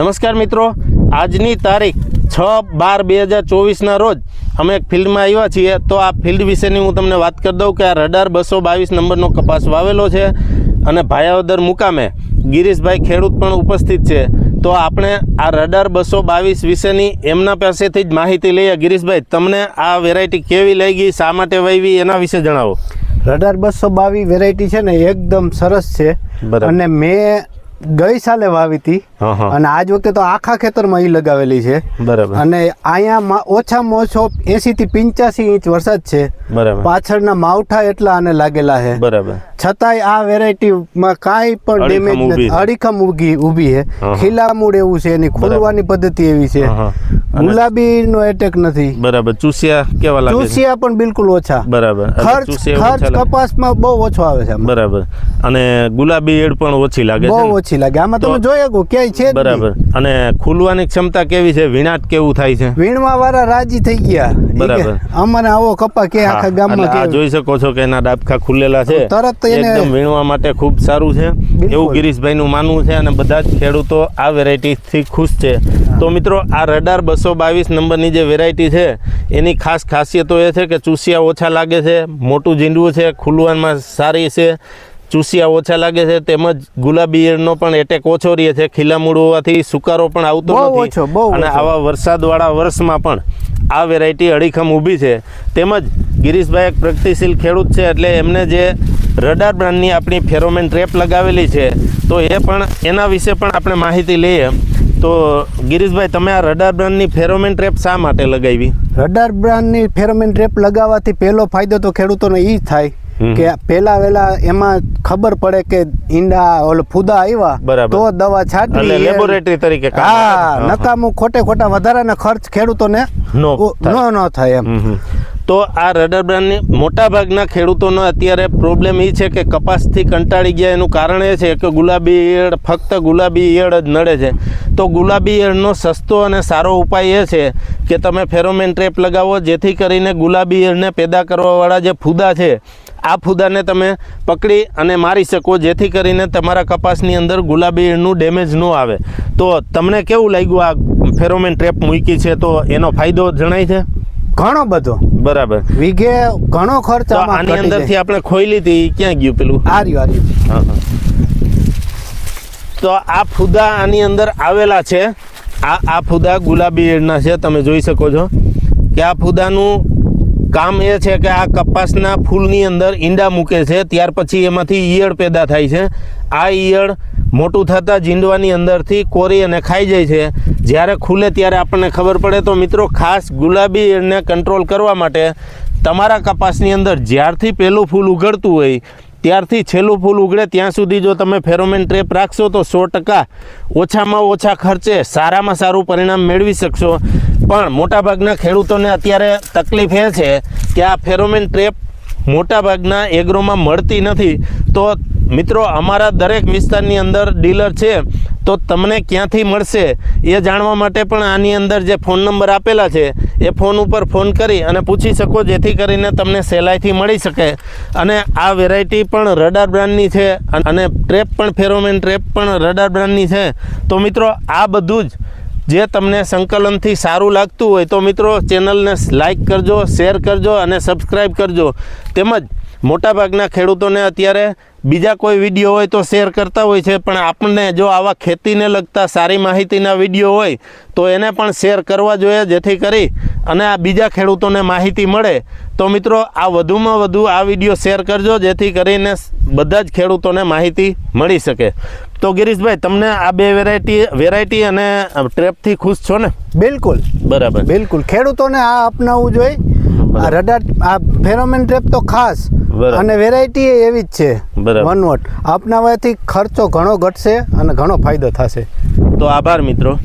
નમસ્કાર મિત્રો, આજની તારીખ 6/12/2024ના રોજ અમે એક ફિલ્ડમાં આવ્યા છીએ। તો આ ફિલ્ડ વિશેની હું તમને વાત કરી દઉં કે આ રડાર 222 નંબરનો કપાસ વાવેલો છે અને ભાયાવદર મુકામે ગિરીશભાઈ ખેડૂત પણ ઉપસ્થિત છે। તો આપણે આ રડાર 222 વિશેની એમના પાસેથી જ માહિતી લઈએ। ગિરીશભાઈ, તમને આ વેરાયટી કેવી લાગી, શા માટે વાવી, એના વિશે જણાવો। રડાર 222 વેરાયટી છે ને એકદમ સરસ છે અને મેં ગઈ સાલે વાવી હતી અને આજ વખતે તો આખા ખેતરમાં ઈ લગાવેલી છે। બરાબર। અને અહીંયા ઓછામાં ઓછો 80 થી 85 ઇંચ વરસાદ છે। બરાબર। પાછળના માવઠા એટલા આને લાગેલા છે। બરાબર। છતાંય આ વેરાયટીમાં કાંઈ પણ ડેમેજ નથી, અડીખમ ઊભી છે। ખીલા મૂળ એવું છે, એની ખુલવાની પદ્ધતિ એવી છે, ગુલાબીનો એટેક નથી। બરાબર। ચૂસિયા કેવા લાગે? ચૂસિયા પણ બિલકુલ ઓછા। બરાબર। ખર્ચ કપાસમાં બહુ ઓછો આવે છે। બરાબર। અને ગુલાબી એડ પણ ઓછી લાગે છે, બહુ ઓછી લાગે। આમાં તમે જોઈ શકો ક્યાંય છે। બરાબર। અને ખુલવાની ક્ષમતા કેવી છે? વીણાટ કેવું થાય છે? વીણવા વાળા રાજી થઈ ગયા। બરાબર। અમને આવો કપા કે આખા ગામમાં આ જોઈ શકો છો કે એના ડાબખા ખુલેલા છે, તરત એકદમ વીણવા માટે ખૂબ સારું છે એવું ગિરીશભાઈનું માનવું છે અને બધા જ ખેડૂતો આ વેરાયટીથી ખુશ છે। તો મિત્રો, આ રડાર 222 નંબરની જે વેરાયટી છે એની ખાસ ખાસિયતો એ છે કે ચૂસિયા ઓછા લાગે છે, મોટું ઝીંડવું છે, ખુલવામાં સારી છે, ચૂસિયા ઓછા લાગે છે, તેમજ ગુલાબી ઈયળનો પણ એટેક ઓછો રહે છે। ખીલા મૂળ હોવાથી સુકારો પણ આવતો નથી અને આવા વરસાદવાળા વર્ષમાં પણ આ વેરાયટી અડીખમ ઊભી છે। તેમજ ગિરીશભાઈ એક પ્રગતિશીલ ખેડૂત છે એટલે એમને જે રડાર બ્રાન્ડની આપણી ફેરોમેન ટ્રેપ લગાવેલી છે તો એ પણ એના વિશે પણ આપણે માહિતી લઈએ। તો ગિરીશભાઈ, તમે આ રડાર બ્રાન્ડની ફેરોમેન ટ્રેપ શા માટે લગાવી? રડાર બ્રાન્ડની ફેરોમેન ટ્રેપ લગાવવાથી પહેલો ફાયદો તો ખેડૂતોને એ થાય કે પહેલા એમાં ખબર પડે કે ઈંડા ફૂદા આવ્યા તો દવા છાંટવી, લેબોરેટરી તરીકે નકામું ખોટા વધારાના ખર્ચ ખેડૂતોને ન થાય એમ। તો આ રડાર બ્રાન્ડની મોટાભાગના ખેડૂતોનો અત્યારે પ્રોબ્લેમ એ છે કે કપાસથી કંટાળી ગયા। એનું કારણ એ છે કે ગુલાબી ઈયળ, ફક્ત ગુલાબી ઈયળ જ નડે છે। તો ગુલાબી ઈયળનો સસ્તો અને સારો ઉપાય એ છે કે તમે ફેરોમેન ટ્રેપ લગાવો, જેથી કરીને ગુલાબી ઈયળને પેદા કરવાવાળા જે ફૂદા છે આ ફૂદાને તમે પકડી અને મારી શકો, જેથી કરીને તમારા કપાસની અંદર ગુલાબી ઈયળનું ડેમેજ ન આવે। તો તમને કેવું લાગ્યું આ ફેરોમેન ટ્રેપ મૂકી છે? તો એનો ફાયદો જણાય છે? ઘણો બધો। બરાબર। વીઘે ઘણો ખર્ચ આની અંદરથી આપણે ખોઈલી હતી, ક્યાં ગયું પેલું? આર્યું। તો આ ફૂદા આની અંદર આવેલા છે, આ ફૂદા ગુલાબી ઈયળના છે। તમે જોઈ શકો છો કે આ ફૂદાનું કામ એ છે કે આ કપાસના ફૂલની અંદર ઈંડા મૂકે છે, ત્યાર પછી એમાંથી ઈયળ પેદા થાય છે। આ ઈયળ મોટું થતાં ઝીંડવાની અંદરથી કોરી અને ખાઈ જાય છે। જ્યારે ખુલે ત્યારે આપણને ખબર પડે। તો મિત્રો, ખાસ ગુલાબી ઈયળને કંટ્રોલ કરવા માટે તમારા કપાસની અંદર જ્યારથી પહેલું ફૂલ ઉઘડતું હોય ત્યારથી છેલ્લું ફૂલ ઉગડે ત્યાં સુધી જો તમે ફેરોમેન ટ્રેપ રાખશો તો 100% ઓછામાં ઓછા ખર્ચે સારામાં સારું પરિણામ મેળવી શકશો। પણ મોટાભાગના ખેડૂતોને અત્યારે તકલીફ એ છે કે આ ફેરોમેન ટ્રેપ મોટાભાગના એગ્રોમાં મળતી નથી। તો મિત્રો, અમારા દરેક વિસ્તારની અંદર ડીલર છે, તો તમને ક્યાંથી મળશે એ જાણવા માટે પણ આની અંદર જે ફોન નંબર આપેલા છે એ ફોન ઉપર ફોન કરી અને પૂછી શકો, જેથી કરીને તમને સહેલાઈથી મળી શકે। અને આ વેરાયટી પણ રડાર બ્રાન્ડની છે અને ટ્રેપ પણ ફેરોમેન ટ્રેપ પણ રડાર બ્રાન્ડની છે। તો મિત્રો, આ બધું જ જે તમને સંકલનથી સારું લાગતું હોય તો મિત્રો ચેનલને લાઈક કરજો, શેર કરજો અને સબસ્ક્રાઈબ કરજો। તેમજ મોટાભાગના ખેડૂતોને અત્યારે બીજા કોઈ વિડીયો હોય તો શેર કરતા હોય છે, પણ આપણને જો આવા ખેતીને લગતા સારી માહિતીના વિડીયો હોય તો એને પણ શેર કરવા જોઈએ, જેથી કરી અને આ બીજા ખેડૂતોને માહિતી મળે। તો મિત્રો, આ વધુમાં વધુ આ વિડીયો શેર કરજો, જેથી કરીને બધા જ ખેડૂતોને માહિતી મળી શકે। તો ગિરીશભાઈ, તમને આ બે વેરાયટી અને ટ્રેપથી ખુશ છો ને? બિલકુલ। બરાબર, બિલકુલ। ખેડૂતોને આ અપનાવવું જોઈએ। આ રડાર, આ ફેરોમેન ટ્રેપ તો ખાસ અને વેરાયટી એવી જ છે વનવટ, અપનાવવાથી ખર્ચો ઘણો ઘટશે અને ઘણો ફાયદો થશે। તો આભાર મિત્રો।